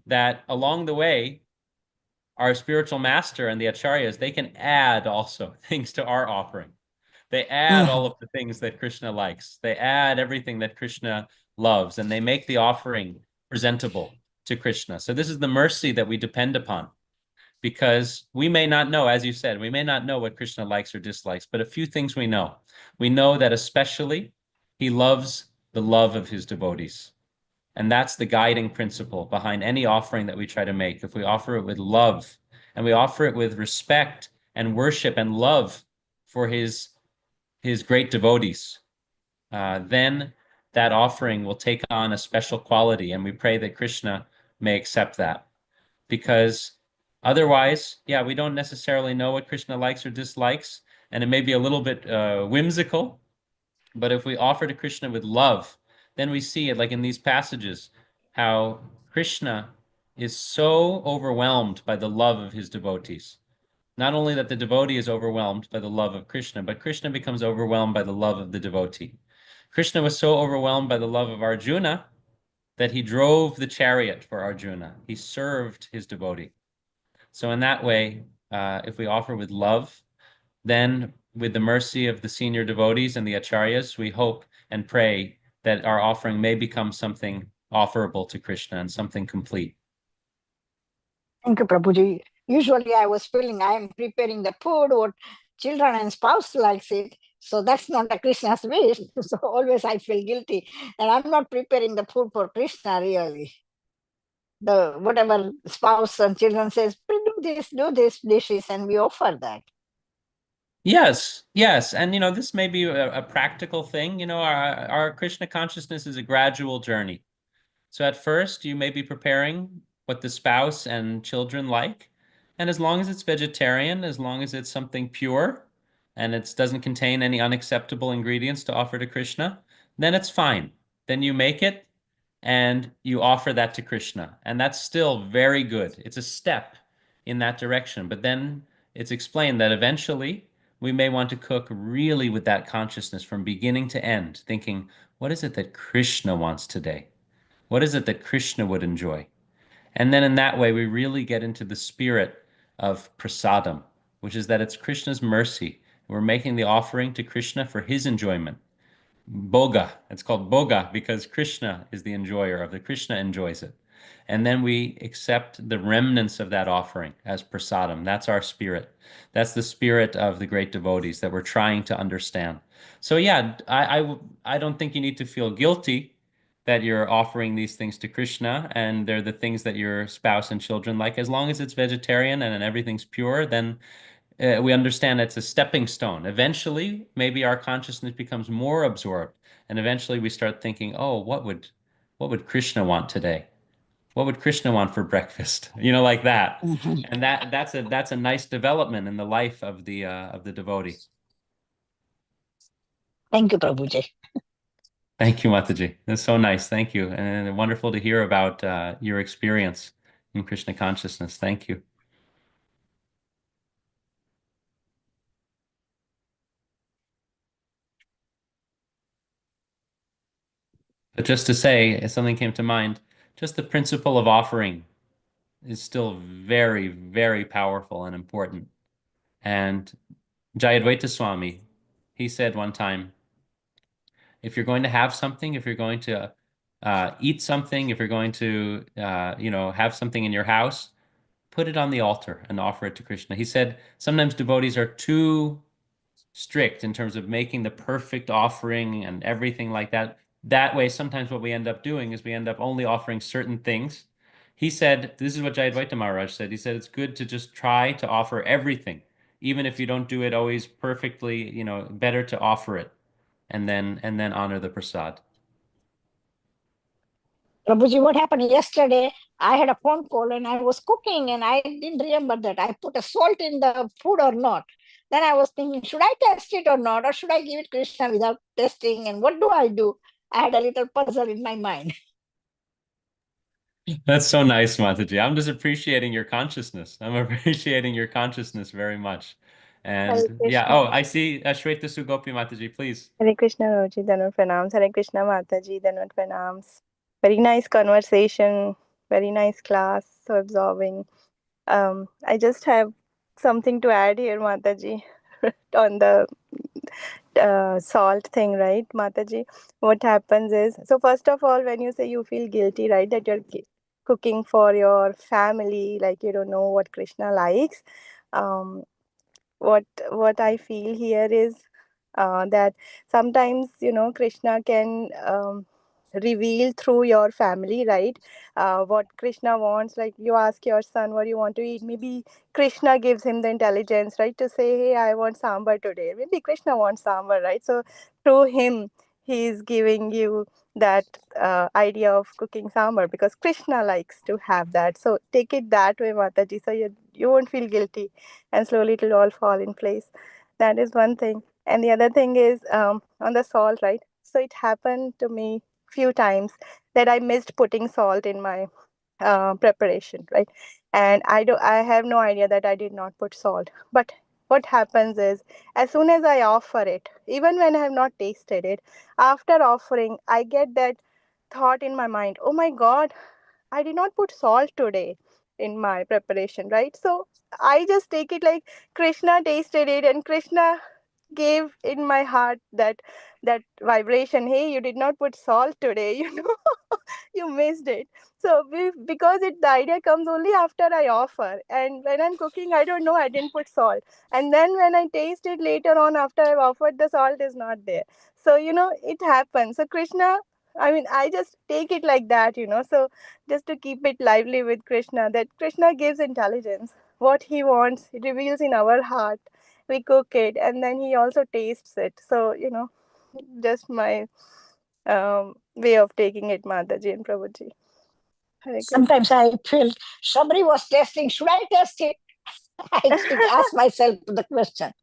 that along the way, our spiritual master and the acharyas, they can add also things to our offering. They add all of the things that Krishna likes. They add everything that Krishna loves, and they make the offering presentable to Krishna. So this is the mercy that we depend upon, because we may not know, as you said, we may not know what Krishna likes or dislikes, but a few things we know. We know that especially he loves the love of his devotees. And that's the guiding principle behind any offering that we try to make. If we offer it with love and we offer it with respect and worship and love for his great devotees, then that offering will take on a special quality. And we pray that Krishna may accept that. Because otherwise, yeah, we don't necessarily know what Krishna likes or dislikes. And it may be a little bit whimsical, but if we offer to Krishna with love, then we see it like in these passages, how Krishna is so overwhelmed by the love of his devotees. Not only that the devotee is overwhelmed by the love of Krishna, but Krishna becomes overwhelmed by the love of the devotee. Krishna was so overwhelmed by the love of Arjuna that he drove the chariot for Arjuna. He served his devotee. So in that way, if we offer with love, then with the mercy of the senior devotees and the acharyas, we hope and pray that our offering may become something offerable to Krishna and something complete. Thank you, Prabhuji. Usually I was feeling I am preparing the food or children and spouse likes it. So that's not a Krishna's wish. So always I feel guilty. And I'm not preparing the food for Krishna really. The whatever spouse and children says, do this dishes, and we offer that. Yes, yes. And, this may be a practical thing. Our Krishna consciousness is a gradual journey. So at first, you may be preparing what the spouse and children like. And as long as it's vegetarian, as long as it's something pure and it doesn't contain any unacceptable ingredients to offer to Krishna, then it's fine. Then you make it and you offer that to Krishna. And that's still very good. It's a step in that direction. But then it's explained that eventually we may want to cook really with that consciousness from beginning to end, thinking, what is it that Krishna wants today? What is it that Krishna would enjoy? And then in that way, we really get into the spirit of prasadam, which is that it's Krishna's mercy. We're making the offering to Krishna for his enjoyment. Boga. It's called Boga because Krishna is the enjoyer of it. Krishna enjoys it. And then we accept the remnants of that offering as prasadam. That's our spirit. That's the spirit of the great devotees that we're trying to understand. So yeah, I don't think you need to feel guilty that you're offering these things to Krishna and they're the things that your spouse and children like. As long as it's vegetarian and everything's pure, then we understand it's a stepping stone. Eventually, maybe our consciousness becomes more absorbed, and eventually we start thinking, "Oh, what would Krishna want today? What would Krishna want for breakfast?" Like that. Mhm. And that's a nice development in the life of the devotee. Thank you, Prabhuji. Thank you, Mataji. That's so nice. Thank you, and wonderful to hear about your experience in Krishna consciousness. Thank you. But just to say, if something came to mind, just the principle of offering is still very, very powerful and important. And Jayadvaita Swami, he said one time, if you're going to have something, if you're going to eat something, if you're going to, have something in your house, put it on the altar and offer it to Krishna. He said sometimes devotees are too strict in terms of making the perfect offering and everything like that. That way, sometimes what we end up doing is we end up only offering certain things. He said, this is what Jayadvaita Maharaj said. He said it's good to just try to offer everything, even if you don't do it always perfectly, better to offer it and then honor the prasad. Prabhuji, what happened yesterday? I had a phone call and I was cooking and I didn't remember that I put a salt in the food or not. Then I was thinking, should I test it or not? Or should I give it Krishna without testing? And what do I do? I had a little puzzle in my mind. That's so nice, Mataji. I'm just appreciating your consciousness. I'm appreciating your consciousness very much. Hare And yeah, Krishna. oh, I see Shweta Sugopi Mataji, please. Hare Krishna, Roji. Dhanvat pranams. Hare Krishna, Mataji. Dhanvat pranams. Very nice conversation. Very nice class. So absorbing. I just have something to add here, Mataji, on the salt thing, right, Mataji? What happens is, so first of all, when you say you feel guilty, right, that you're cooking for your family, like you don't know what Krishna likes. Um, what I feel here is that sometimes, Krishna can reveal through your family, right? What Krishna wants, like you ask your son what you want to eat. Maybe Krishna gives him the intelligence, right, to say, hey, I want sambar today. Maybe Krishna wants sambar, right? So through him, he is giving you that idea of cooking sambar because Krishna likes to have that. So take it that way, Mataji. So you won't feel guilty, and slowly it will all fall in place. That is one thing. And the other thing is on the salt, right? So it happened to me few times that I missed putting salt in my preparation, right? And I have no idea that I did not put salt. But what happens is, as soon as I offer it, even when I have not tasted it, after offering, I get that thought in my mind, oh my God, I did not put salt today in my preparation, right? So I just take it like Krishna tasted it and Krishna gave in my heart that vibration. Hey, you did not put salt today, you missed it. So because the idea comes only after I offer, and when I'm cooking, I don't know I didn't put salt, and then when I taste it later on after I've offered, the salt is not there. So it happens. So Krishna, I mean, I just take it like that. So just to keep it lively with Krishna, that Krishna gives intelligence. What he wants, he reveals in our heart. We cook it, and then he also tastes it. So just my way of taking it, Mataji and Prabhuji. Hare Krishna. Sometimes I feel somebody was testing. Should I test it? I ask myself the question.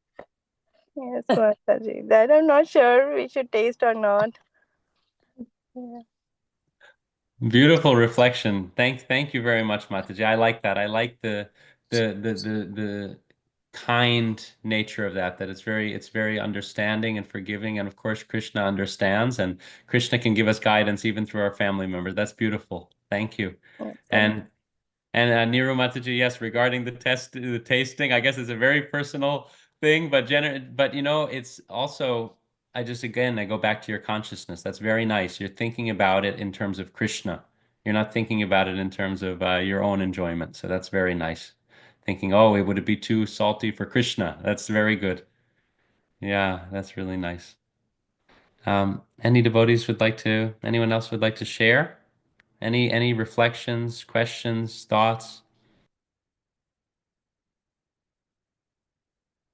Yes, Mataji. That I'm not sure we should taste or not. Yeah. Beautiful reflection. Thank you very much, Mataji. I like that. I like the kind nature of that, that it's very understanding and forgiving. And of course, Krishna understands, and Krishna can give us guidance even through our family members. That's beautiful. Thank you. Yes, thank And Niru Mataji, yes, regarding the tasting, I guess it's a very personal thing, but it's also, I go back to your consciousness. That's very nice. You're thinking about it in terms of Krishna. You're not thinking about it in terms of your own enjoyment. So that's very nice. Thinking, oh, would it be too salty for Krishna? That's very good. Yeah, that's really nice. Anyone else would like to share? Any reflections, questions, thoughts?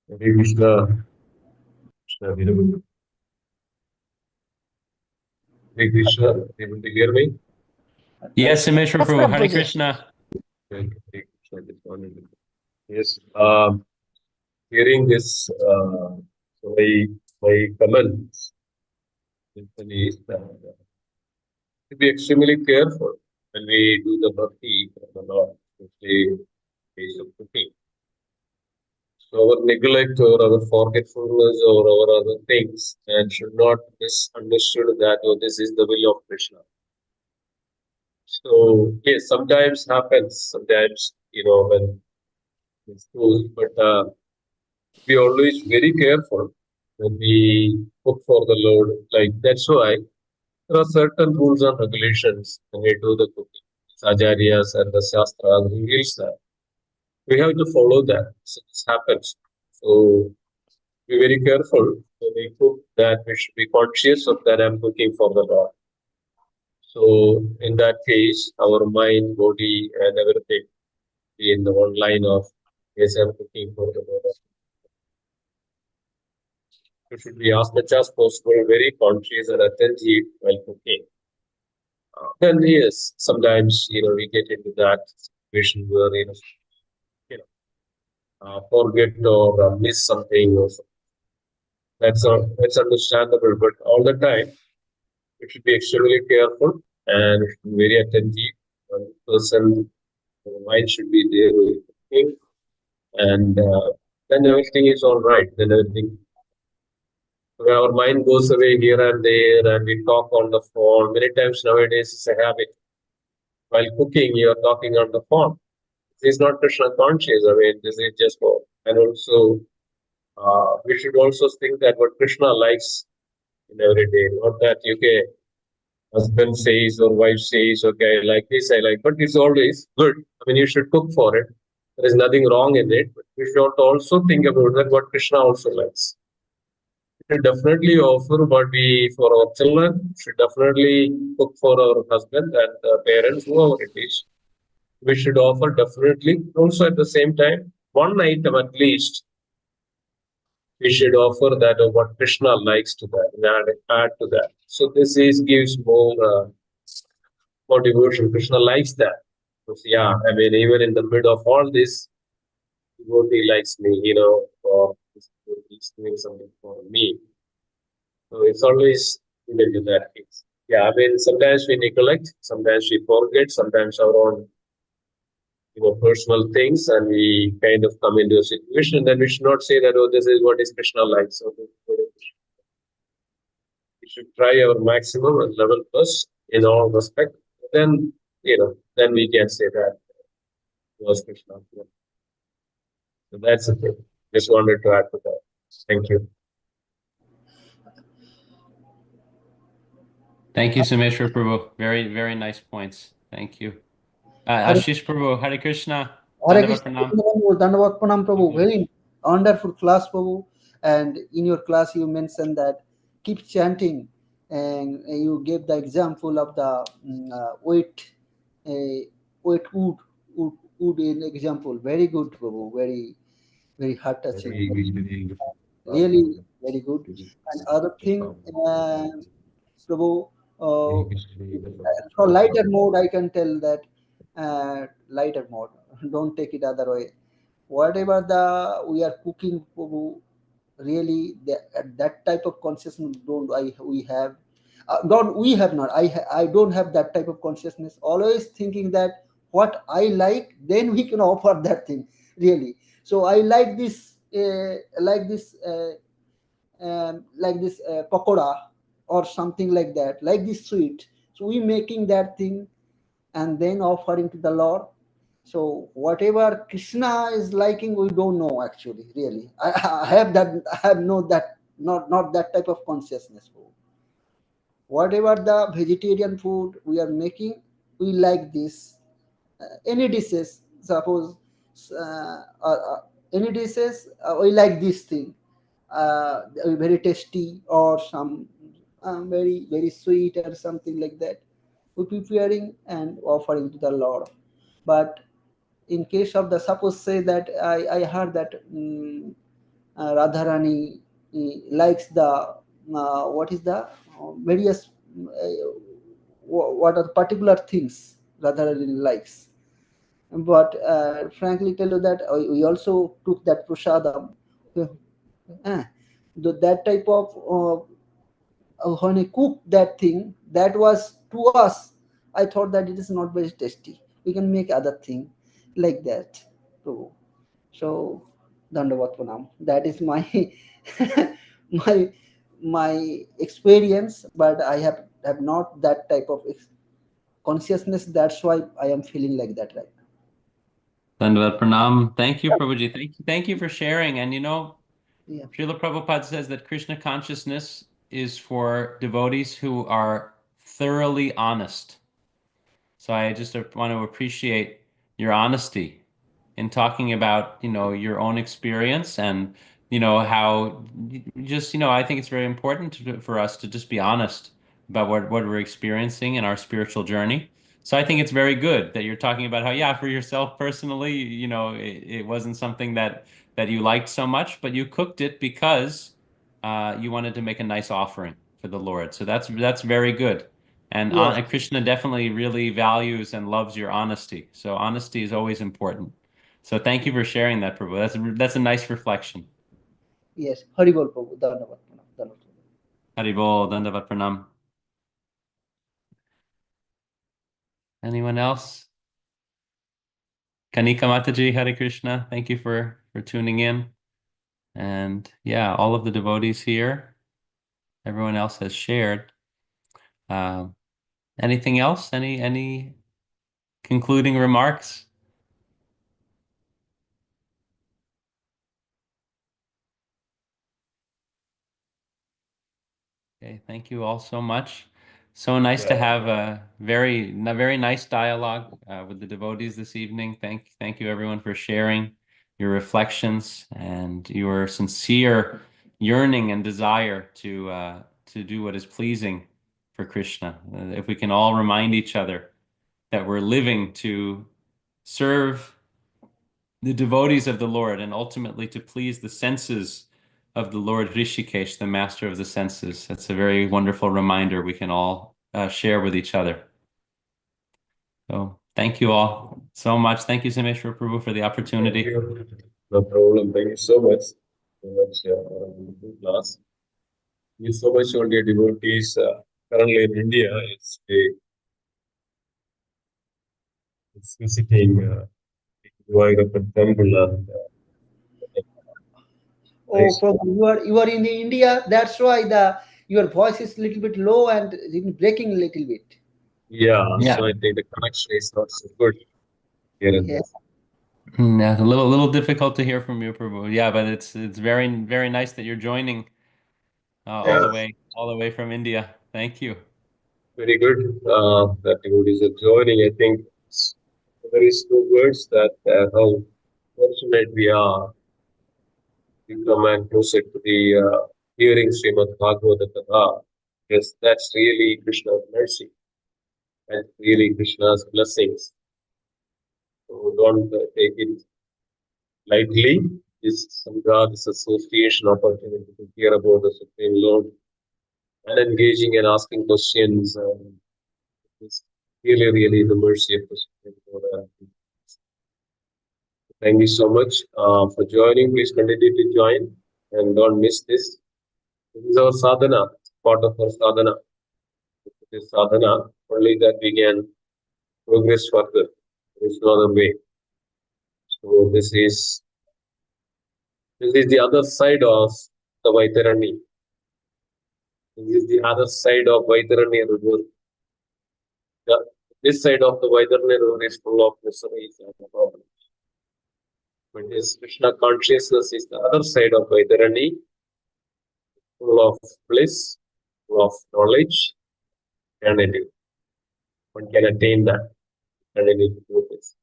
Hare Krishna, Krishna Dinabandhu. Hare Krishna, able to hear me? Yes, Simeshwar Yes, Prabhu. Hare Prabhuji. Krishna. Hare Krishna, this morning. Yes, hearing this, my comments is that to be extremely careful when we do the bhakti of the Lord, especially ways of cooking. So our neglect or our forgetfulness or our other things and should not misunderstood that this is the will of Krishna. So yes, sometimes happens. Sometimes when it's goes, but we always very careful when we cook for the Lord. Like that's why there are certain rules and regulations when we do the cooking. Acharyas and the Shastras reveals that we have to follow that. So this happens. So be very careful when we cook that. We should be conscious of that. I'm cooking for the Lord. So in that case, our mind, body, and everything be in the one line of yes, I'm cooking for the Lord. You should be as much as possible very conscious and attentive while cooking. Then yes, sometimes we get into that situation where forget or miss something or something. That's understandable, but all the time you should be extremely careful and you should be very attentive. One person, mind should be there with cooking, and then everything is all right. Then everything, when our mind goes away here and there, and we talk on the phone. Many times nowadays it's a habit. While cooking, you are talking on the phone. This is not Krishna conscious. I mean, this is just for, and also we should also think that what Krishna likes in every day, not that okay, husband says or wife says, okay, I like this, I like, but it's always good. I mean, you should cook for it. There is nothing wrong in it, but we should also think about that what Krishna also likes. We should definitely offer what we for our children. Should definitely cook for our husband and parents, whoever it is. We should offer definitely. Also, at the same time, one item at least we should offer that of what Krishna likes to that and add to that. So this is gives more devotion. Krishna likes that. So, yeah, I mean, even in the middle of all this, devotee likes me, or he's doing something for me. So it's always into that case. Yeah, I mean, sometimes we neglect, sometimes we forget, sometimes our own, personal things, and we kind of come into a situation, and then we should not say that, oh, this is what is Krishna like. So we should try our maximum and level plus in all respect. Then, then we can say that it was Krishna. Yeah. So that's the thing. Just wanted to add to that. Thank you. Thank you, Sameshwar Prabhu. Very, very nice points. Thank you. Hare, Ashish Prabhu, Hare Krishna. Hare Dandavat Krishna, Pranam. Dandavat Pranam, Prabhu. Very wonderful class, Prabhu. And in your class, you mentioned that keep chanting, and you gave the example of the uh, wheat wood in example. Very good, Prabhu. Very, very heart touching. Really, very good. And other thing, Prabhu, for lighter mode, I can tell that lighter mode. Don't take it other way. Whatever the we are cooking, Prabhu, really that type of consciousness don't we have. Don't we have not? I don't have that type of consciousness. Always thinking that what I like, then we can offer that thing. Really. So I like this, like this pakoda or something like this sweet. So we making that thing and then offering to the Lord. So whatever Krishna is liking, we don't know actually. Really, I have that. I have no that not that type of consciousness. Whatever the vegetarian food we are making, we like this. Any dishes, suppose any dishes, we like this thing. Very tasty or some very very sweet or something like that. We preparing and offering to the Lord. But in case of the suppose say that I heard that Radharani likes the what is the various what are the particular things Radharani likes. But frankly tell you that we also took that prasadam. Uh, that type of when I cooked that thing, that was to us. I thought that it is not very tasty. We can make other thing like that. So Dandavat Pranam. That is my my my experience, but I have not that type of consciousness. That's why I am feeling like that right now. Dandavat Pranam. Thank you, Prabhuji. Thank you for sharing. And Yeah. Srila Prabhupada says that Krishna consciousness is for devotees who are thoroughly honest. So I just want to appreciate your honesty in talking about, your own experience and, how just, I think it's very important for us to just be honest about what we're experiencing in our spiritual journey. So I think it's very good that you're talking about how, yeah, for yourself personally, it wasn't something that you liked so much, but you cooked it because you wanted to make a nice offering for the Lord. So that's very good. And Yes. Krishna definitely really values and loves your honesty. So honesty is always important. So thank you for sharing that, Prabhu. That's a nice reflection. Yes. Haribol Prabhu. Dandavat Pranam. Dandavat Pranam. Haribol, Dandavat Pranam. Anyone else? Kanika Mataji, Hare Krishna. Thank you for tuning in. And yeah, all of the devotees here, everyone else has shared. Anything else? Any concluding remarks? Okay, thank you all so much. So nice to have a very nice dialogue with the devotees this evening. Thank you everyone for sharing your reflections and your sincere yearning and desire to do what is pleasing for Krishna. If we can all remind each other that we're living to serve the devotees of the Lord and ultimately to please the senses of the Lord Rishikesh, the master of the senses. That's a very wonderful reminder we can all share with each other. So thank you all so much. Thank you, Sameshwar Prabhu, for the opportunity. Thank you. No problem. Thank you so much. Good class. Thank you so much, all dear devotees. Currently in India, it's visiting Vairakam temple and Oh, nice. Prabhu, you are in India. That's why your voice is a little bit low and breaking a little bit. Yeah, Yeah. so I think the connection is not so good here and there. Yeah, a little difficult to hear from you, Prabhu. Yeah, but it's very nice that you're joining all the way from India. Thank you. Very good that devotees are joining. I think there is two words that how fortunate we are to come and closer to the hearing Srimad Bhagavata Katha. Yes, that's really Krishna's mercy and really Krishna's blessings. So don't take it lightly. This Sangha, this association opportunity to hear about the Supreme Lord and engaging and asking questions. It's really the mercy of the Supreme Lord. Thank you so much for joining. Please continue to join and don't miss this. This is our sadhana, part of our sadhana. This sadhana, only that we can progress further. There is no other way. So this is the other side of the Vaitarani. This is the other side of Vaitarani river. This side of the Vaitarani river is full of miseries and problems. But this Krishna consciousness is the other side of Vaitarani, full of bliss, full of knowledge, and one can attain that and it is do this.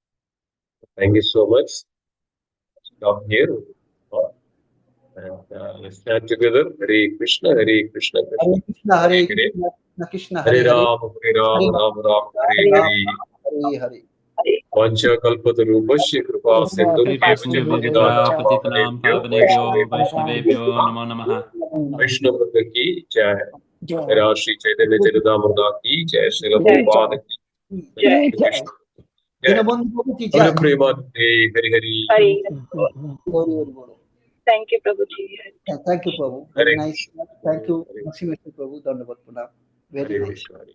Thank you so much. Stop here. And let's stand together. Hare Krishna, Hare Krishna, Krishna Hare Krishna, Krishna, Hare Krishna, Hare Hare Hare, Ram, Hare Ram, Hare Ram Ram, Hare Ram, Hare. Hare Hare. Vancha kalpatarupasya kripa sindhu Vaishnaveभ्यः पतितनां पावनेभ्यो वैष्णवेभ्यो नमो नमः। वैष्णव की जय। मेरा श्री चैतन्य चरितामृत की जय। श्रील प्रभुपाद की जय। कृष्ण जय। Dinabandhu ki Hare jai. Premanande Hari Hari. Thank you, Prabhuji. Thank you, Prabhu. Hare Very nice. Krishna Thank you, Hare Narasimha Prabhu. Dandavat Pranam. Very Hare nice. Krishna Hare